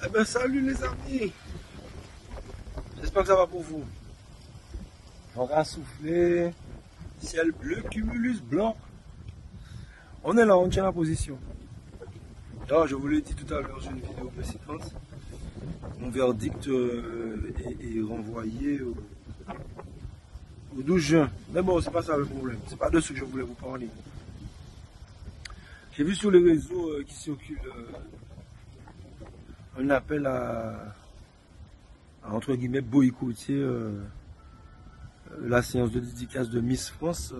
Eh bien, salut les amis. J'espère que ça va pour vous. On va souffler. Ciel bleu, cumulus blanc. On est là, on tient la position. Alors, je vous l'ai dit tout à l'heure sur une vidéo précédente. Mon verdict est renvoyé au 12 juin. Mais bon, c'est pas ça le problème. C'est pas de ce que je voulais vous parler. J'ai vu sur les réseaux qui circulent un appel à entre guillemets boycotter la séance de dédicace de Miss France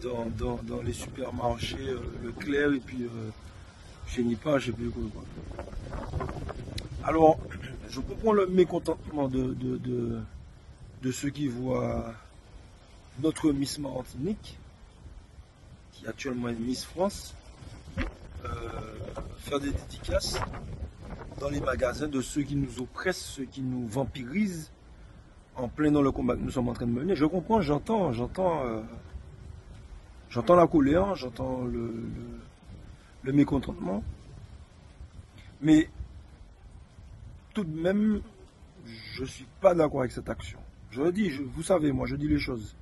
dans les supermarchés Leclerc et puis je n'y pas, je sais plus quoi. Alors, je comprends le mécontentement de ceux qui voient notre Miss Martinique, qui actuellement est Miss France, faire des dédicaces dans les magasins de ceux qui nous oppressent, ceux qui nous vampirisent en plein dans le combat que nous sommes en train de mener. Je comprends, j'entends la colère, j'entends le mécontentement, mais tout de même, je ne suis pas d'accord avec cette action. Je le dis, vous savez, moi, je dis les choses.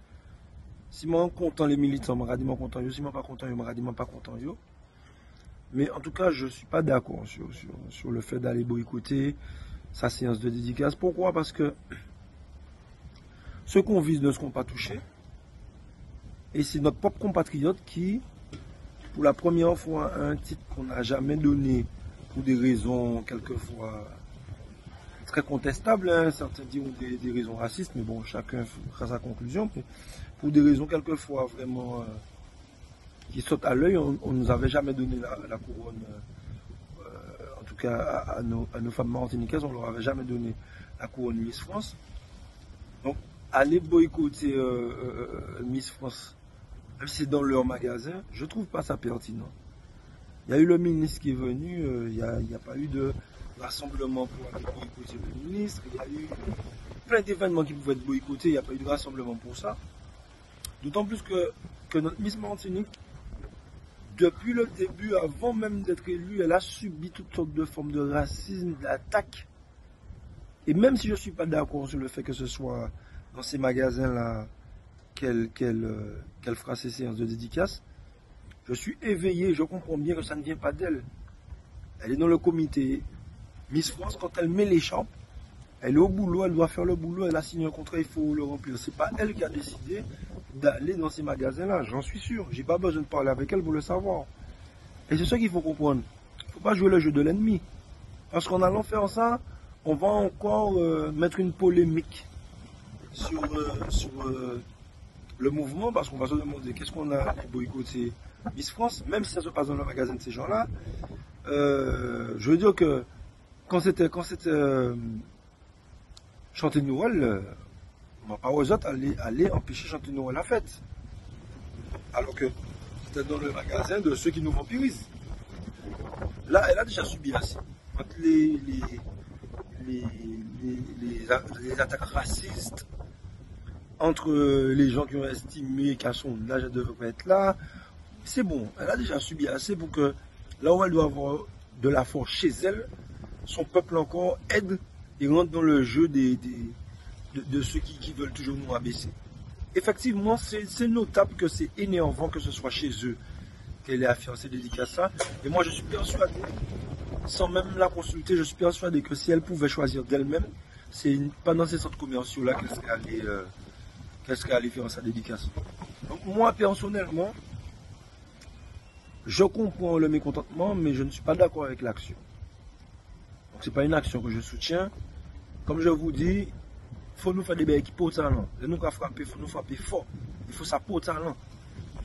Si je suis content, les militants, je suis content, si je ne suis pas content, je suis pas content. Mais en tout cas, je ne suis pas d'accord sur le fait d'aller boycotter sa séance de dédicace. Pourquoi? Parce que ceux qu'on vise ne seront pas touchés. Et c'est notre propre compatriote qui, pour la première fois, a un titre qu'on n'a jamais donné pour des raisons quelquefois très contestables. Hein. Certains diront des raisons racistes, mais bon, chacun fera sa conclusion. Mais pour des raisons quelquefois vraiment qui sautent à l'œil, on ne nous avait jamais donné la couronne, en tout cas à nos femmes martiniquaises, on ne leur avait jamais donné la couronne Miss France. Donc, aller boycotter Miss France, même si c'est dans leur magasin, je ne trouve pas ça pertinent. Il y a eu le ministre qui est venu, il n'y a pas eu de rassemblement pour aller boycotter le ministre, il y a eu plein d'événements qui pouvaient être boycottés, il n'y a pas eu de rassemblement pour ça. D'autant plus que notre Miss Martinique, depuis le début, avant même d'être élue, elle a subi toutes sortes de formes de racisme, d'attaques. Et même si je ne suis pas d'accord sur le fait que ce soit dans ces magasins-là qu'elle fera ses séances de dédicace, je suis éveillé, je comprends bien que ça ne vient pas d'elle. Elle est dans le comité Miss France, quand elle met l'écharpe, elle est au boulot, elle doit faire le boulot, elle a signé un contrat, il faut le remplir. C'est pas elle qui a décidé d'aller dans ces magasins-là, j'en suis sûr. J'ai pas besoin de parler avec elle pour le savoir. Et c'est ça qu'il faut comprendre. Il ne faut pas jouer le jeu de l'ennemi. Parce qu'en allant faire ça, on va encore mettre une polémique sur le mouvement, parce qu'on va se demander qu'est-ce qu'on a boycotté Miss France, même si ça se passe dans le magasin de ces gens-là. Je veux dire que quand c'était chanter Noël, on va pas aux autres aller empêcher chanter Noël la fête. Alors que c'était dans le magasin de ceux qui nous vampirisent. Là, elle a déjà subi assez. Entre les attaques racistes, entre les gens qui ont estimé qu'à son âge, elle ne devrait pas être là, c'est bon. Elle a déjà subi assez pour que là où elle doit avoir de la force chez elle, son peuple encore aide et rentre dans le jeu de ceux qui veulent toujours nous abaisser. Effectivement, c'est notable que c'est énervant que ce soit chez eux qu'elle ait à faire ses dédicaces. Et moi, je suis persuadé, sans même la consulter, je suis persuadé que si elle pouvait choisir d'elle-même, c'est pas dans ces centres commerciaux-là qu'elle serait allée faire sa dédicace. Donc moi, personnellement, je comprends le mécontentement, mais je ne suis pas d'accord avec l'action. Donc c'est pas une action que je soutiens. Comme je vous dis, il faut nous faire des belles qui portent talent. Et nous, frapper, il faut nous frapper fort. Il faut ça pour talent.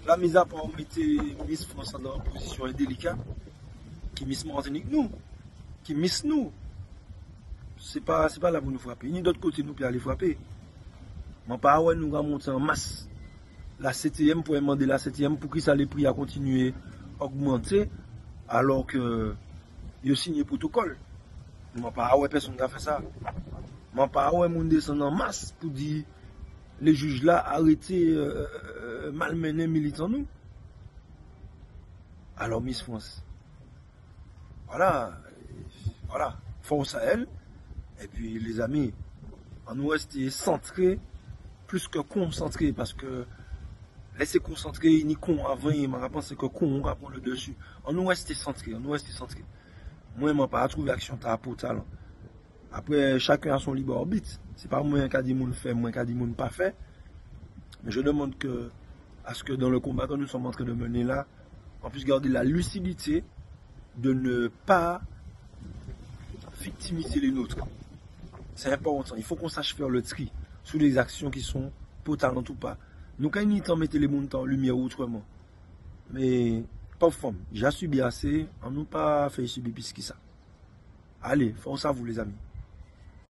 La mise à part, on mettait Miss France dans une position indélicate, qui Miss Martinique nous, qui Miss nous. C'est pas là pour nous frapper. Ni d'autre côté, nous pouvons aller frapper. Mais pas ouais, nous allons monter en masse. La 7e, pour demander la 7e, pour que ça les prix à continuer à augmenter, alors que il y a signé protocole. Mais pas ouais, personne n'a fait ça. Mais pas ouais, on descend en masse pour dire les juges là arrêtez malmener militants nous. Alors Miss France, voilà, Voilà, force à elle. Et puis les amis, on nous reste centré plus que concentré parce que laisser concentrer ni con avant, il m'a pensé que con on va prendre le dessus. On nous reste centré, on nous reste centré. Moi, je n'ai pas trouvé action pour talent. Après, chacun a son libre arbitre. C'est pas moi qui a dit mon fait, moi qui a dit mon pas fait. Mais je demande à ce que dans le combat que nous sommes en train de mener là, on puisse garder la lucidité de ne pas victimiser les nôtres. C'est important. Il faut qu'on sache faire le tri sur les actions qui sont potentes ou pas. Nous, quand il temps mettre les montants en lumière autrement. Mais, pas femme. J'ai subi assez. On n'a pas fait subir plus que ça. Allez, force à vous les amis.